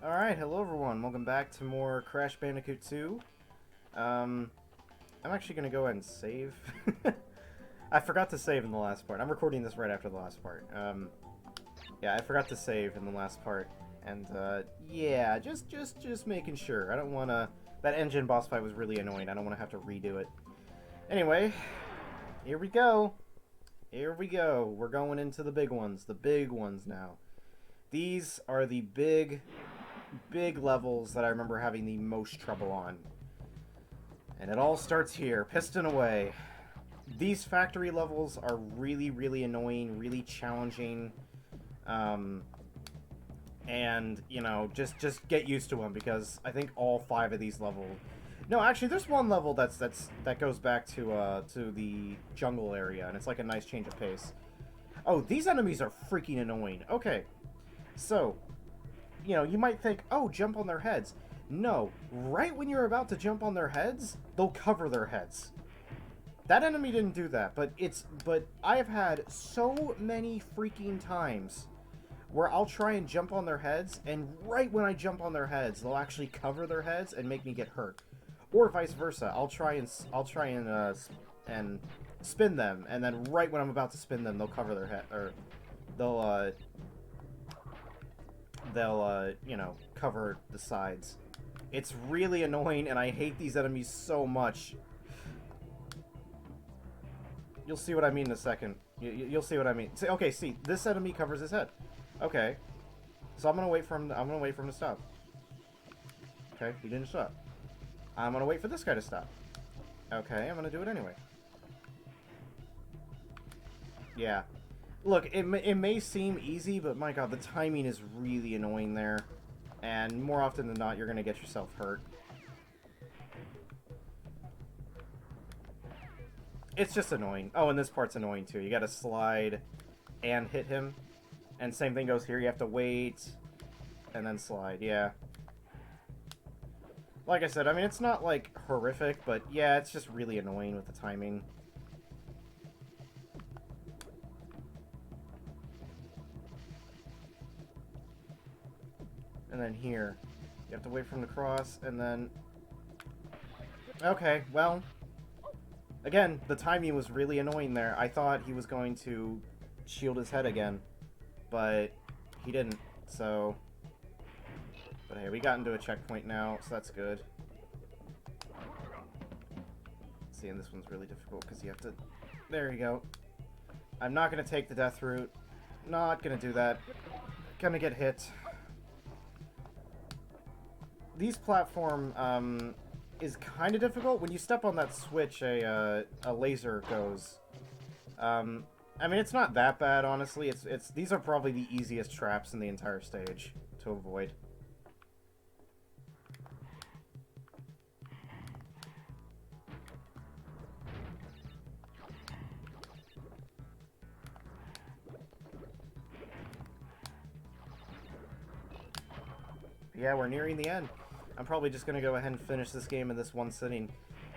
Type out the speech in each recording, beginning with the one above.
Alright, hello everyone. Welcome back to more Crash Bandicoot 2. I'm actually going to go ahead and save. I forgot to save in the last part. I'm recording this right after the last part. Yeah, I forgot to save in the last part. And, yeah, just making sure. I don't want to... That engine boss fight was really annoying. I don't want to have to redo it. Anyway, here we go. Here we go. We're going into the big ones. The big ones now. These are the big levels that I remember having the most trouble on. And it all starts here. Piston away. These factory levels are really annoying, really challenging. And, you know, just get used to them, because I think all 5 of these levels... No, actually, there's one level that goes back to the jungle area, and it's like a nice change of pace. Oh, these enemies are freaking annoying. Okay, so... You know, you might think, oh, jump on their heads. No, right when you're about to jump on their heads, they'll cover their heads. That enemy didn't do that, but I have had so many freaking times where I'll try and jump on their heads, and right when I jump on their heads, they'll actually cover their heads and make me get hurt. Or vice versa. I'll try and spin them, and then right when I'm about to spin them, they'll cover their head, or they'll you know, cover the sides. It's really annoying, and I hate these enemies so much. You'll see what I mean in a second. You'll see what I mean. See, okay, see, this enemy covers his head. Okay, so I'm gonna wait for him. I'm gonna wait for him to stop. Okay, he didn't stop. I'm gonna wait for this guy to stop. Okay, I'm gonna do it anyway. Yeah. Look, it may seem easy, but my god, the timing is really annoying there. And more often than not, you're going to get yourself hurt. It's just annoying. Oh, and this part's annoying too. You got to slide and hit him. And same thing goes here. You have to wait and then slide. Yeah. Like I said, I mean, it's not, like, horrific, but yeah, it's just really annoying with the timing. And then here, you have to wait for him to cross, and then... Okay, well... Again, the timing was really annoying there. I thought he was going to shield his head again, but he didn't, so... But hey, we got into a checkpoint now, so that's good. See, and this one's really difficult, because you have to... There you go. I'm not going to take the death route. Not going to do that. Gonna get hit. These platform is kind of difficult. When you step on that switch, a laser goes. I mean, it's not that bad, honestly. These are probably the easiest traps in the entire stage to avoid. Yeah, we're nearing the end. I'm probably just going to go ahead and finish this game in this one sitting.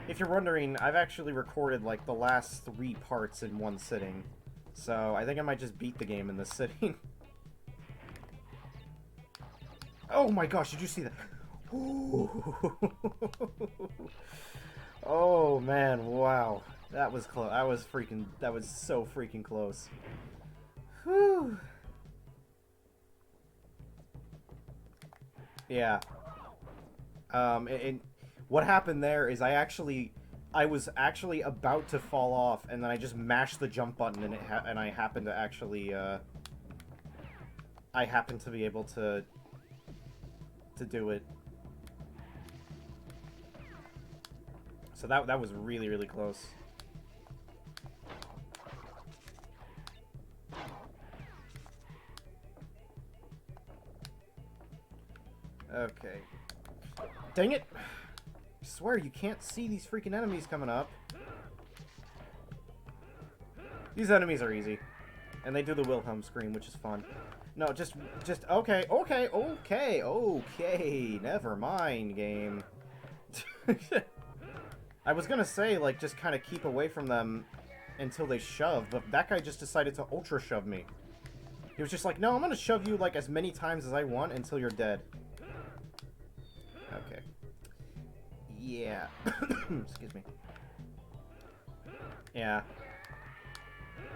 If you're wondering, I've actually recorded, like, the last 3 parts in one sitting. So, I think I might just beat the game in this sitting. Oh my gosh, did you see that? Oh man, wow. That was close. That was so freaking close. Whew. Yeah. And what happened there is I was actually about to fall off, and then I just mashed the jump button, and I happened to actually, I happened to be able to do it. So that was really close. Okay. Dang it! I swear, you can't see these freaking enemies coming up. These enemies are easy. And they do the Wilhelm scream, which is fun. No, just, okay, never mind, game. I was gonna say, like, just kind of keep away from them until they shove, but that guy just decided to ultra shove me. He was just like, no, I'm gonna shove you, like, as many times as I want until you're dead. Okay. Yeah. Excuse me. Yeah.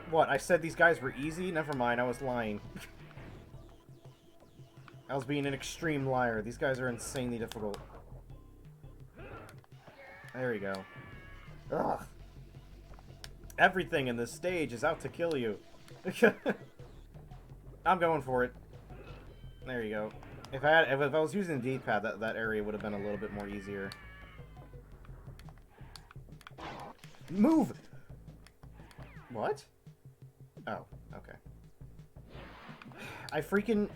What, I said these guys were easy? Never mind, I was lying. I was being an extreme liar. These guys are insanely difficult. There we go. Ugh. Everything in this stage is out to kill you. I'm going for it. There you go. If I was using the D-pad, that area would have been a little bit more easier. Move! What? Oh, okay. I freaking...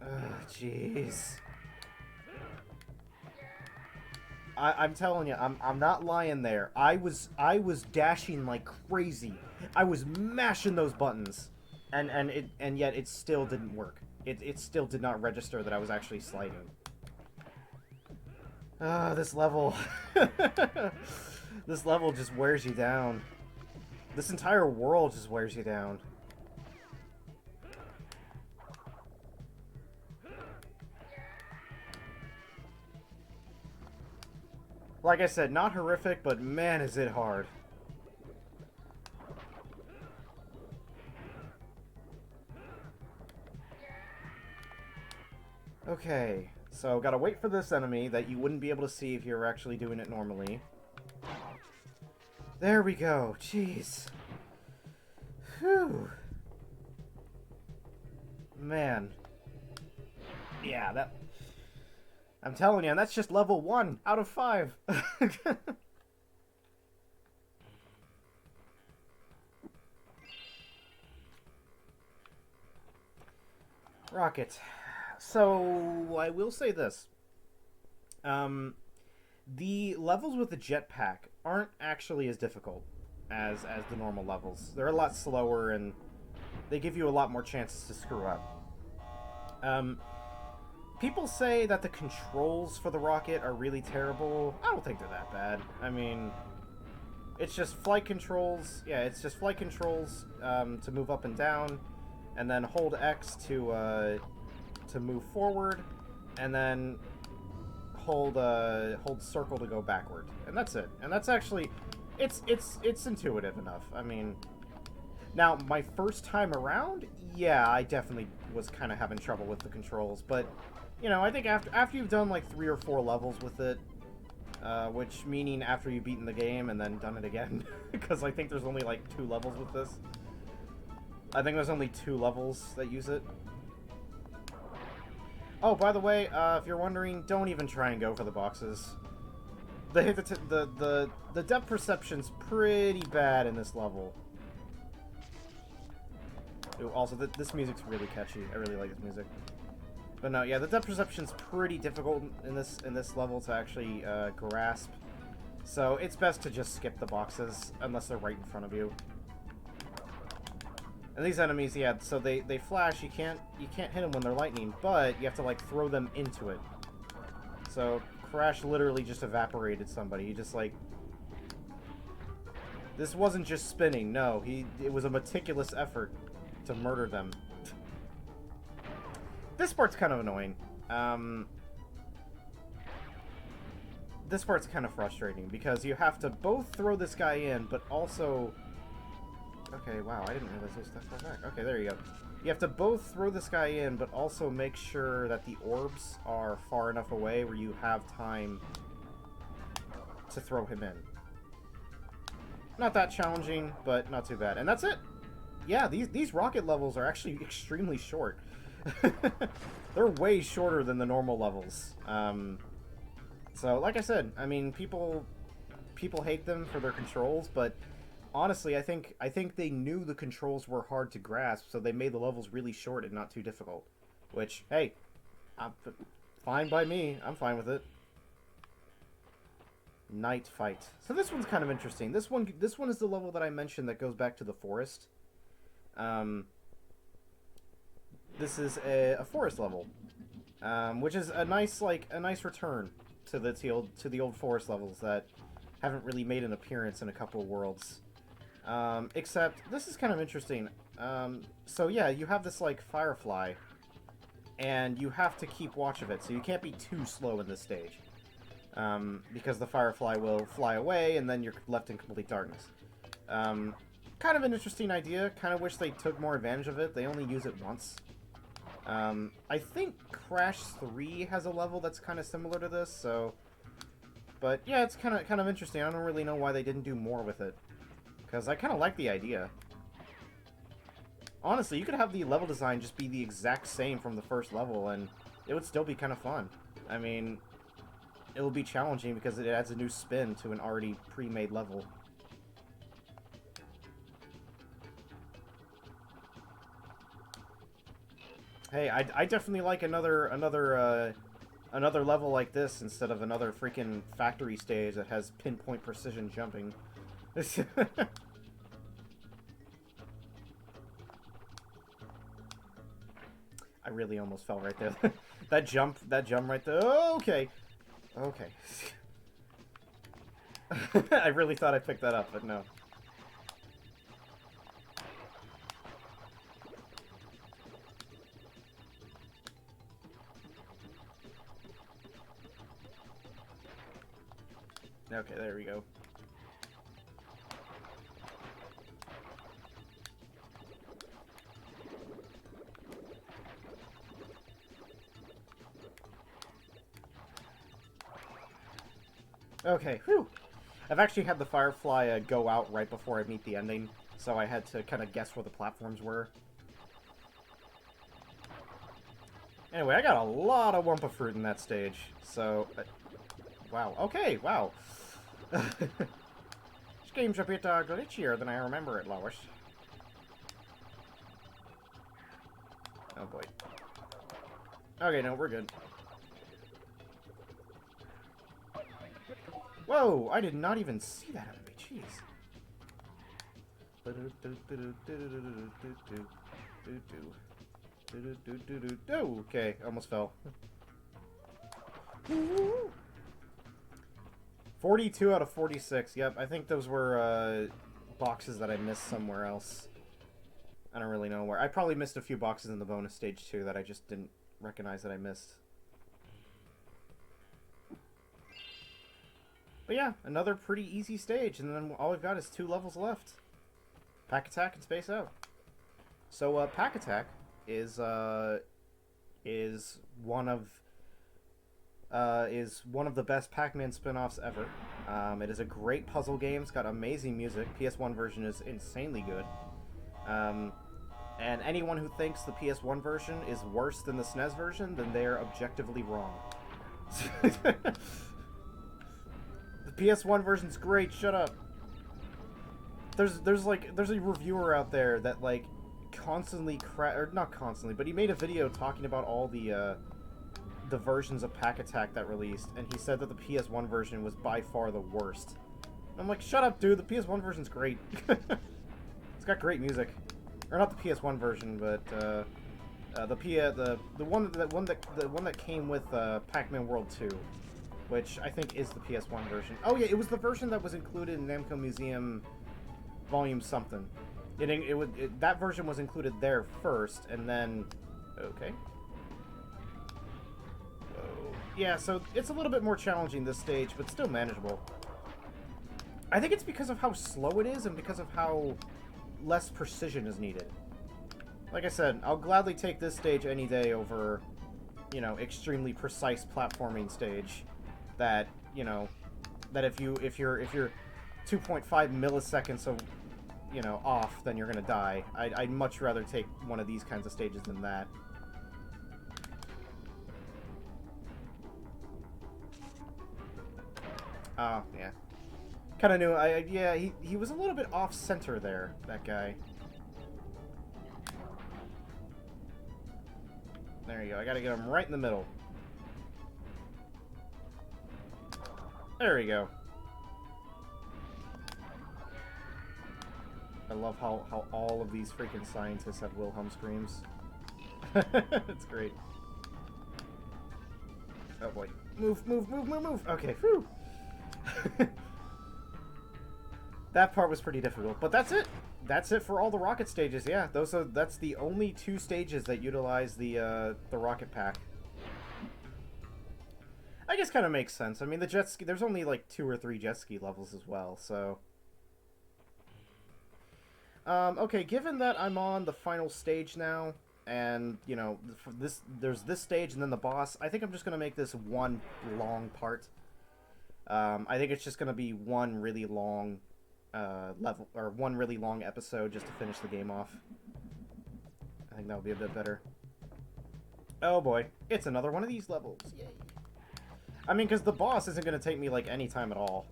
Ugh, jeez. I'm telling you, I'm not lying there. I was dashing like crazy. I was mashing those buttons, and yet it still didn't work. It still did not register that I was actually sliding. Ah, this level. This level just wears you down. This entire world just wears you down. Like I said, not horrific, but man, is it hard. Okay, so gotta wait for this enemy that you wouldn't be able to see if you were actually doing it normally. There we go. Jeez. Whew. Man. Yeah, that... I'm telling you, that's just level 1 out of 5. Rocket. So, I will say this. The levels with the jetpack aren't actually as difficult as the normal levels. They're a lot slower, and they give you a lot more chances to screw up. People say that the controls for the rocket are really terrible. I don't think they're that bad. I mean, it's just flight controls. Yeah, it's just flight controls to move up and down, and then hold X to move forward, and then hold circle to go backward, and that's it. And that's actually, it's intuitive enough. I mean, now my first time around, yeah, I definitely was kind of having trouble with the controls, but you know, I think after you've done like 3 or 4 levels with it, which meaning after you've beaten the game and then done it again, because I think there's only like 2 levels with this. I think there's only 2 levels that use it. Oh, by the way, if you're wondering, don't even try and go for the boxes. The depth perception's pretty bad in this level. Ooh, also, this music's really catchy. I really like this music. But no, yeah, the depth perception's pretty difficult in this level to actually grasp. So it's best to just skip the boxes unless they're right in front of you. And these enemies, yeah, so they flash. You can't hit them when they're lightning, but you have to like throw them into it. So Crash literally just evaporated somebody. He just like, this wasn't just spinning. No, it was a meticulous effort to murder them. This part's kind of annoying. This part's kind of frustrating because you have to both throw this guy in, but also... Okay, wow, I didn't realize those that far back. Okay, there you go. You have to both throw this guy in, but also make sure that the orbs are far enough away where you have time to throw him in. Not that challenging, but not too bad. And that's it! Yeah, these rocket levels are actually extremely short. They're way shorter than the normal levels. So, like I said, I mean, people hate them for their controls, but honestly, I think they knew the controls were hard to grasp, so they made the levels really short and not too difficult. Which, hey, fine by me. I'm fine with it. Night fight. So this one's kind of interesting. This one is the level that I mentioned that goes back to the forest. This is a forest level, which is a nice return to the old forest levels that haven't really made an appearance in a couple of worlds. Except this is kind of interesting. So yeah, you have this like firefly and you have to keep watch of it, so you can't be too slow in this stage. Because the firefly will fly away, and then you're left in complete darkness. Kind of an interesting idea. Kind of wish they took more advantage of it. They only use it once. I think Crash 3 has a level that's kind of similar to this, so... But, yeah, it's kind of interesting. I don't really know why they didn't do more with it. Because I kind of like the idea. Honestly, you could have the level design just be the exact same from the first level, and it would still be kind of fun. I mean, it will be challenging because it adds a new spin to an already pre-made level. Hey, I definitely like another level like this instead of another freaking factory stage that has pinpoint precision jumping. I really almost fell right there. that jump right there. Oh, okay. Okay. I really thought I picked that up, but no. Okay, there we go. Okay, whew. I've actually had the Firefly go out right before I meet the ending, so I had to kind of guess where the platforms were. Anyway, I got a lot of Wumpa Fruit in that stage, so... wow, okay, wow. This game's a bit glitchier than I remember it, Lois. Oh boy. Okay, no, we're good. Whoa! I did not even see that enemy. Jeez. Okay, almost fell. 42 out of 46. Yep, I think those were boxes that I missed somewhere else. I don't really know where. I probably missed a few boxes in the bonus stage too that I just didn't recognize that I missed. But yeah, another pretty easy stage, and then all we've got is 2 levels left. Pack Attack and Space Out. So Pack Attack is one of the best Pac-Man spin-offs ever. It is a great puzzle game. It's got amazing music. PS1 version is insanely good. And anyone who thinks the PS1 version is worse than the SNES version, then they're objectively wrong. The PS1 version's great. Shut up. There's a reviewer out there that like constantly or not constantly, but he made a video talking about all the versions of Pack Attack that released, and he said that the PS1 version was by far the worst. And I'm like, shut up, dude. The PS1 version's great. It's got great music, or not the PS1 version, but the one that came with Pac-Man World 2. Which I think is the PS1 version. Oh yeah, it was the version that was included in Namco Museum Volume something. That version was included there first, and then... Okay. Oh. Yeah, so it's a little bit more challenging this stage, but still manageable. I think it's because of how slow it is, and because of how less precision is needed. Like I said, I'll gladly take this stage any day over, you know, extremely precise platforming stage. That, you know, that if you're 2.5 milliseconds of, you know, off, then you're gonna die. I'd much rather take one of these kinds of stages than that. Oh, yeah. Kind of knew. Yeah, he was a little bit off center there, that guy. There you go. I gotta get him right in the middle. There we go. I love how all of these freaking scientists have Wilhelm screams. It's great. Oh boy. Move, move, move, move, move! Okay, whew! That part was pretty difficult, but that's it. That's it for all the rocket stages. Yeah, that's the only 2 stages that utilize the rocket pack. I guess kind of makes sense. I mean, the jet ski. There's only like 2 or 3 jet ski levels as well, so. Okay, given that I'm on the final stage now, and you know, there's this stage and then the boss. I think I'm just gonna make this one long part. I think it's just gonna be one really long level, or one really long episode just to finish the game off. I think that'll be a bit better. Oh boy, it's another one of these levels. Yay. I mean, because the boss isn't gonna take me like any time at all,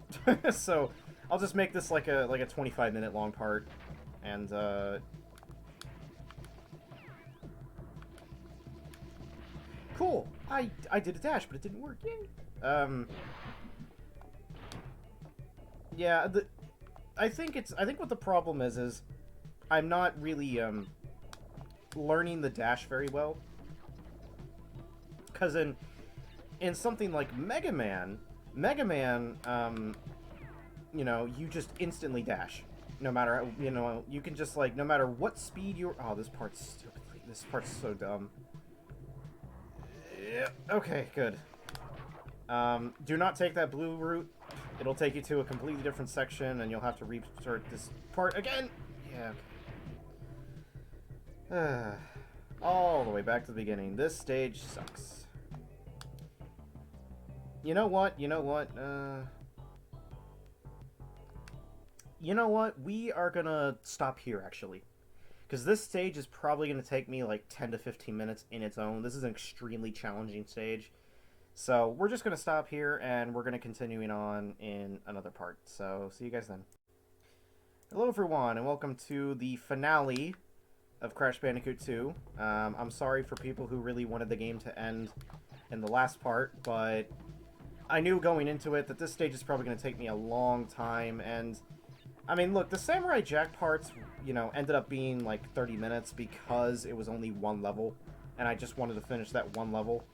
so I'll just make this like a 25-minute long part, and cool. I did a dash, but it didn't work. Yay. Yeah. I think what the problem is I'm not really learning the dash very well, because in something like Mega Man, you know, you just instantly dash. No matter, you know, you can just, like, no matter what speed you're... Oh, this part's stupid. This part's so dumb. Yeah, okay, good. Do not take that blue route. It'll take you to a completely different section, and you'll have to restart this part again. Yeah. All the way back to the beginning. This stage sucks. You know what? You know what? You know what? We are gonna stop here, actually. Because this stage is probably going to take me like 10 to 15 minutes in its own. This is an extremely challenging stage. So we're just going to stop here, and we're going to continue on in another part. So see you guys then. Hello everyone, and welcome to the finale of Crash Bandicoot 2. I'm sorry for people who really wanted the game to end in the last part, but I knew going into it that this stage is probably going to take me a long time, and I mean, look, the Samurai Jack parts, you know, ended up being like 30 minutes because it was only one level, and I just wanted to finish that one level.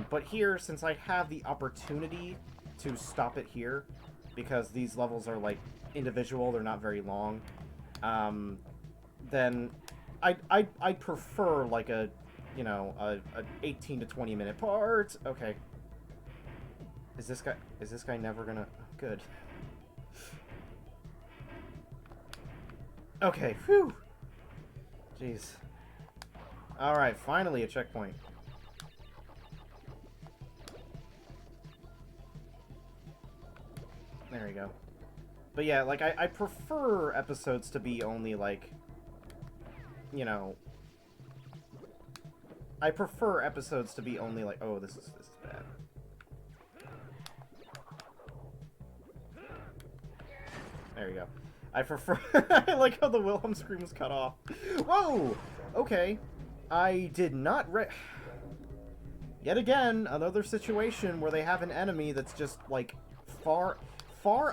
But here, since I have the opportunity to stop it here, because these levels are like individual, they're not very long, then I'd prefer like a, you know, a 18 to 20 minute part. Okay. Is this guy never gonna... Oh, good. Okay, whew. Jeez. Alright, finally a checkpoint. There we go. But yeah, like, I prefer episodes to be only, like, you know... I prefer episodes to be only, like... Oh, this is bad. There you go. I prefer... I like how the Wilhelm scream was cut off. Whoa! Okay. I did not Yet again, another situation where they have an enemy that's just, like, far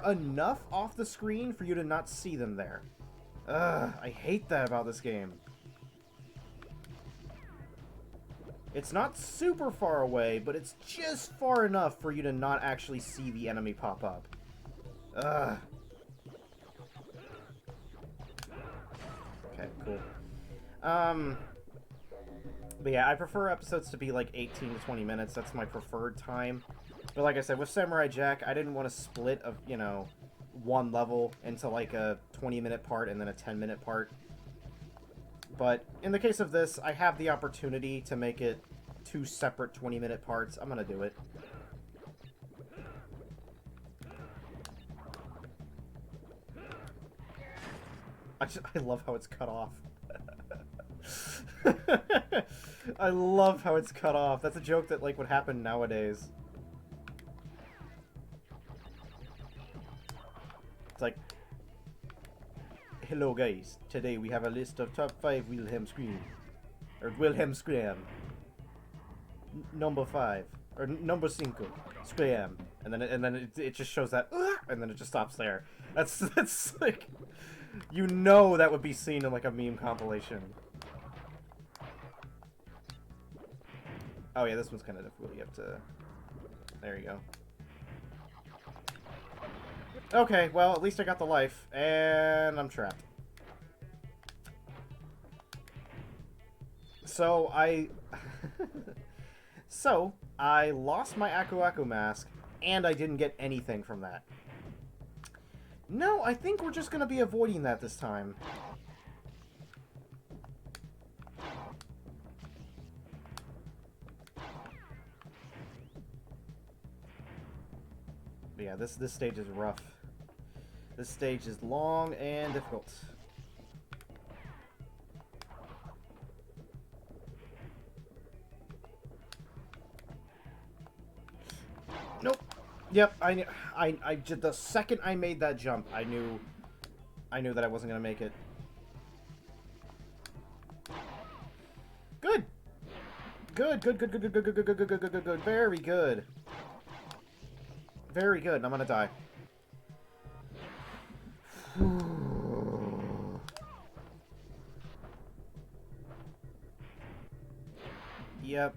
enough off the screen for you to not see them there. Ugh, I hate that about this game. It's not super far away, but it's just far enough for you to not actually see the enemy pop up. Ugh. Okay, cool. But yeah, I prefer episodes to be like 18 to 20 minutes. That's my preferred time. But like I said, with Samurai Jack, I didn't want to split of, you know, one level into like a 20-minute part and then a 10-minute part. But in the case of this, I have the opportunity to make it 2 separate 20-minute parts. I'm gonna do it. I love how it's cut off. I love how it's cut off. That's a joke that, like, would happen nowadays. It's like, hello guys, today we have a list of top 5 Wilhelm scream. Or Wilhelm scream. Number 5. Or number 5. Scream. And then it just shows that, and then it just stops there. That's like, you know that would be seen in like a meme compilation. Oh yeah, this one's kind of difficult. You have to... There you go. Okay, well, at least I got the life, and I'm trapped. So, So, I lost my Aku Aku mask, and I didn't get anything from that. No, I think we're just gonna be avoiding that this time. But yeah, this stage is rough. This stage is long and difficult. Nope. Yep, I the second I made that jump, I knew that I wasn't gonna make it. Good. Good. Very good. Very good. I'm gonna die. Yep.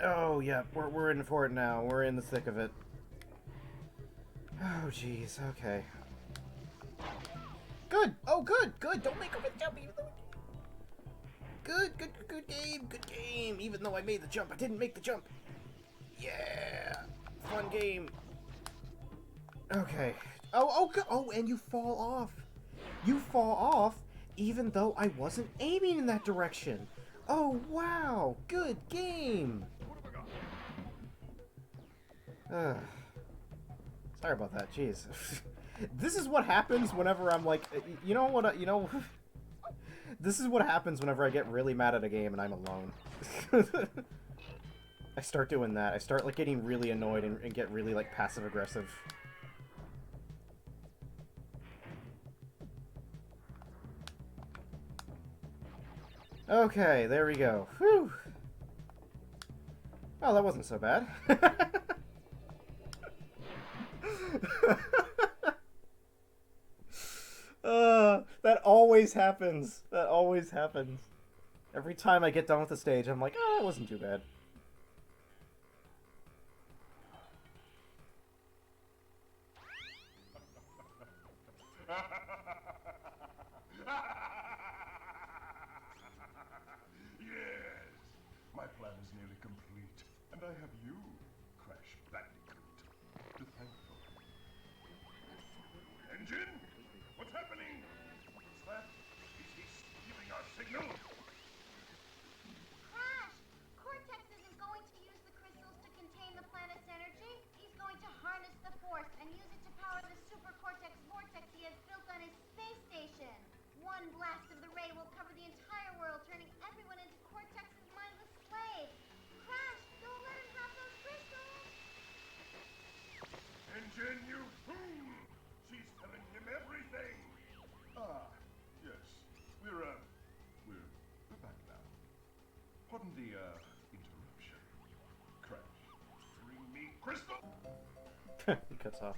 Oh, yep. We're in for it now. We're in the thick of it. Oh, jeez. Okay. Good. Oh, good. Don't make a big jump. Even though... Good game. Good game. Even though I made the jump, I didn't make the jump. Yeah. Fun game. Okay. Oh, and you fall off. You fall off even though I wasn't aiming in that direction. Oh, wow. Good game. Sorry about that. Jeez. This is what happens whenever I'm like, you know what, this is what happens whenever I get really mad at a game and I'm alone. I start doing that. I start like getting really annoyed and get really like passive aggressive. Okay, there we go. Whew. Oh, that wasn't so bad. That always happens. That always happens. Every time I get done with the stage, I'm like, oh, that wasn't too bad. Yes, my plan is nearly complete, and I have you, Crash Bandicoot, to thank for it. Engine? What's happening? What's that? Is he stealing our signal? Crash! Cortex isn't going to use the crystals to contain the planet's energy. He's going to harness the force and use it to power the super cortex vortex he has built on his space station. One blast of the ray will cover the entire world, turning everyone into Cortex's mindless slaves. Crash, don't let him have those crystals! Engine, you fool! She's telling him everything! Ah, yes. We're back now. Pardon the, interruption. Crash, bring me crystal! He cuts off.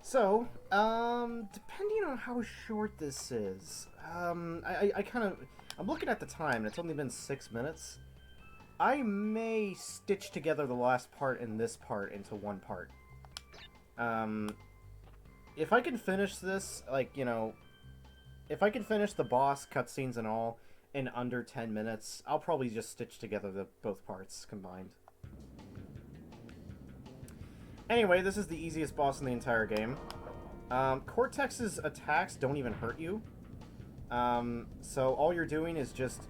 So, depending on how short this is, I kind of... I'm looking at the time, and it's only been 6 minutes. I may stitch together the last part and this part into one part. If I can finish this, like, you know... If I can finish the boss cutscenes and all in under 10 minutes, I'll probably just stitch together both parts combined. Anyway, this is the easiest boss in the entire game. Cortex's attacks don't even hurt you. So all you're doing is just...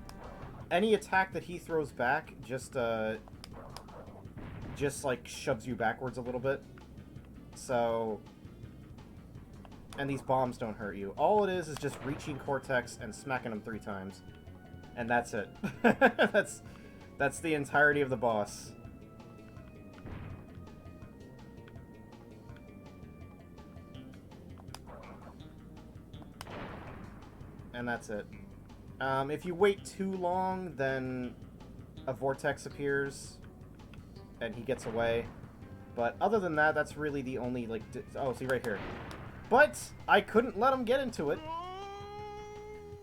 Any attack that he throws back just like, shoves you backwards a little bit. So... And these bombs don't hurt you. All it is just reaching Cortex and smacking him 3 times. And that's it. That's the entirety of the boss. And that's it. If you wait too long, then a vortex appears, and he gets away. But other than that, that's really the only, like... Oh, see, right here. But I couldn't let him get into it.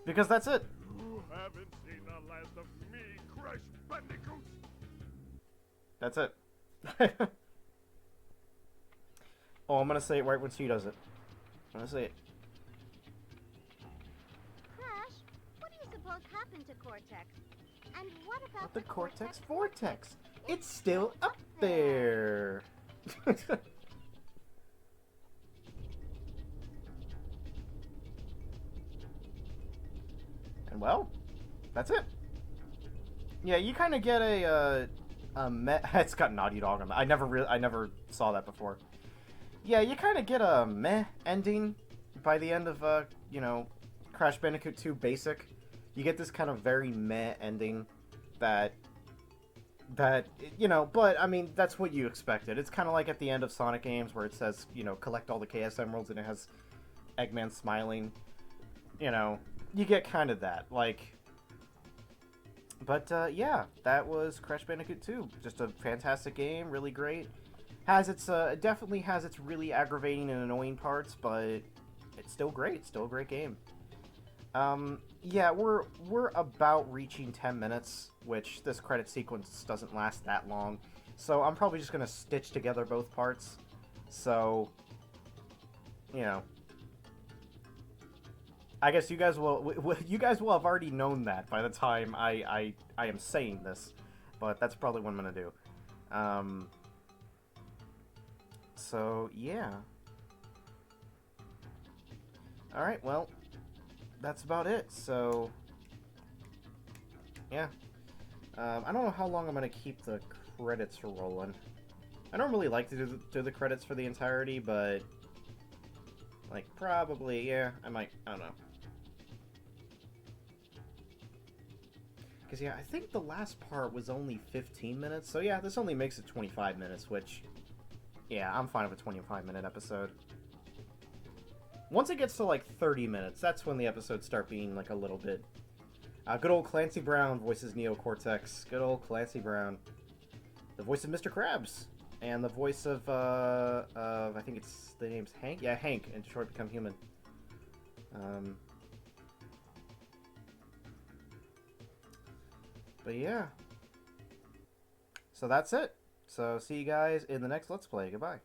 Because that's it. You haven't seen the last of me, Crash Bandicoot! That's it. Oh, I'm gonna say it right when she does it. I'm gonna say it. Crash, what do you suppose happened to Cortex? And what about The cortex vortex. It's still up there. And well, that's it. Yeah, you kind of get it's got Naughty Dog on it. I never saw that before. Yeah, you kind of get a meh ending by the end of you know, Crash Bandicoot 2 Basic. You get this kind of very meh ending that you know, but I mean, that's what you expected. It's kind of like at the end of Sonic games where it says, you know, collect all the Chaos Emeralds and it has Eggman smiling. You know, you get kind of that, like. But yeah, that was Crash Bandicoot 2. Just a fantastic game, really great. Has its definitely has its really aggravating and annoying parts, but it's still great. Still a great game. Yeah, we're about reaching 10 minutes, which this credit sequence doesn't last that long. So I'm probably just gonna stitch together both parts. So, you know, I guess you guys will have already known that by the time I am saying this, but that's probably what I'm gonna do. So yeah. All right, well, that's about it. So yeah, I don't know how long I'm gonna keep the credits rolling. I don't really like to do the credits for the entirety, but like probably yeah, I might. I don't know. Because, yeah, I think the last part was only 15 minutes. So, yeah, this only makes it 25 minutes, which, yeah, I'm fine with a 25-minute episode. Once it gets to, like, 30 minutes, that's when the episodes start being, like, a little bit... good old Clancy Brown voices Neo Cortex. Good old Clancy Brown. The voice of Mr. Krabs. And the voice of I think it's... the name's Hank? Yeah, Hank in Detroit Become Human. But yeah. So that's it. So see you guys in the next Let's Play. Goodbye.